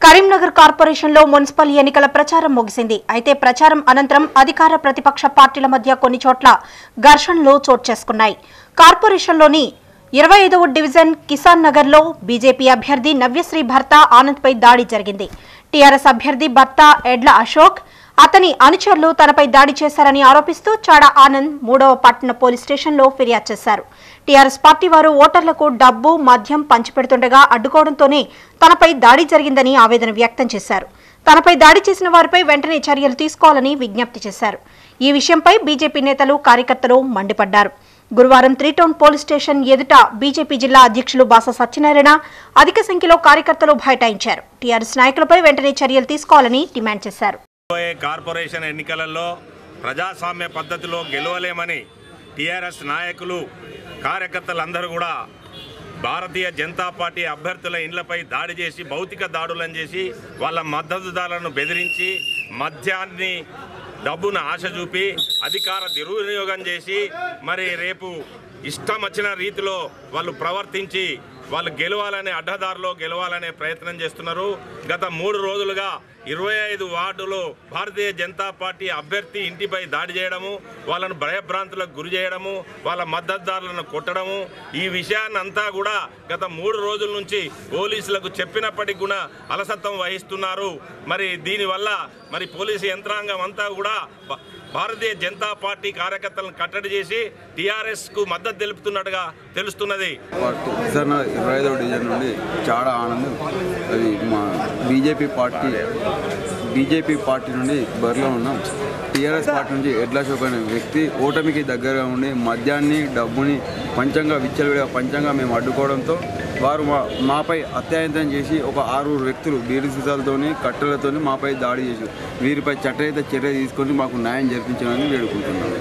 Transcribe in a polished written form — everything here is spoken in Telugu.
కరీంనగర్ కార్పొరేషన్లో మున్సిపల్ ఎన్నికల ప్రచారం ముగిసింది. అయితే ప్రచారం అనంతరం అధికార ప్రతిపక్ష పార్టీల మధ్య కొన్ని చోట్ల ఘర్షణలు చోటు చేసుకున్నాయి. కార్పొరేషన్లోని 25వ డివిజన్ కిసాన్ నగర్లో బీజేపీ అభ్యర్థి నవ్యశ్రీ భర్త ఆనంద్పై దాడి జరిగింది. టీఆర్ఎస్ అభ్యర్థి భర్త ఎడ్ల అశోక్ అతని అనుచరులు తనపై దాడి చేశారని ఆరోపిస్తూ చాడా ఆనంద్ 3వ పట్టణ పోలీస్ స్టేషన్లో ఫిర్యాదు చేశారు. టీఆర్ఎస్ పార్టీ వారు ఓటర్లకు డబ్బు మద్యం పంచిపెడుతుండగా అడ్డుకోవడంతోనే తనపై దాడి జరిగిందని ఆవేదన వ్యక్తం చేశారు. తనపై దాడి చేసిన వారిపై వెంటనే చర్యలు తీసుకోవాలని విజ్ఞప్తి చేశారు. ఈ విషయంపై బీజేపీ నేతలు కార్యకర్తలు మండిపడ్డారు. గురువారం 3 టౌన్ పోలీస్ స్టేషన్ ఎదుట బీజేపీ జిల్లా అధ్యక్షులు బాస సత్యనారాయణ అధిక సంఖ్యలో కార్యకర్తలు బైఠాయించారు. టీఆర్ఎస్ నాయకులపై వెంటనే చర్యలు తీసుకోవాలని డిమాండ్ చేశారు. కార్పొరేషన్ ఎన్నికలలో ప్రజాస్వామ్య పద్ధతిలో గెలవలేమని టీఆర్ఎస్ నాయకులు కార్యకర్తలందరూ కూడా భారతీయ జనతా పార్టీ అభ్యర్థుల ఇండ్లపై దాడి చేసి భౌతిక దాడులను చేసి వాళ్ళ మద్దతుదారులను బెదిరించి మద్యాన్ని డబ్బును ఆశ చూపి అధికార దుర్వినియోగం చేసి మరి రేపు ఇష్టం వచ్చిన రీతిలో వాళ్ళు ప్రవర్తించి వాళ్ళు గెలవాలనే అడ్డదారిలో గెలవాలనే ప్రయత్నం చేస్తున్నారు. గత 3 రోజులుగా 25 వార్డులో భారతీయ జనతా పార్టీ అభ్యర్థి ఇంటిపై దాడి చేయడము, వాళ్ళను భయభ్రాంతులకు గురి చేయడము, వాళ్ళ మద్దతుదారులను కొట్టడము, ఈ విషయాన్ని అంతా కూడా గత 3 రోజుల నుంచి పోలీసులకు చెప్పినప్పటికీ కూడా అలసత్వం వహిస్తున్నారు. మరి దీనివల్ల మరి పోలీసు యంత్రాంగం అంతా కూడా భారతీయ జనతా పార్టీ కార్యకర్తలను కట్టడి చేసి టీఆర్ఎస్కు మద్దతు తెలుపుతున్నట్టుగా తెలుస్తున్నది. 25వ డివిజన్ నుండి చాడా ఆనంద్ అది మా బీజేపీ పార్టీ నుండి బరిలో ఉన్నాం. టీఆర్ఎస్ పార్టీ నుంచి ఎడ్ల అశోక్ అనే వ్యక్తి ఓటమికి దగ్గరగా ఉండి మద్యాన్ని డబ్బుని పంచంగా మేము అడ్డుకోవడంతో వారు మాపై అత్యాయంతం చేసి ఒక 6 వ్యక్తులు బీడి సీసాలతోని కట్టెలతోని మాపై దాడి చేసి వీరిపై చట్టరీత చర్య తీసుకొని మాకు న్యాయం జరిపించాలని వేడుకుంటున్నాను.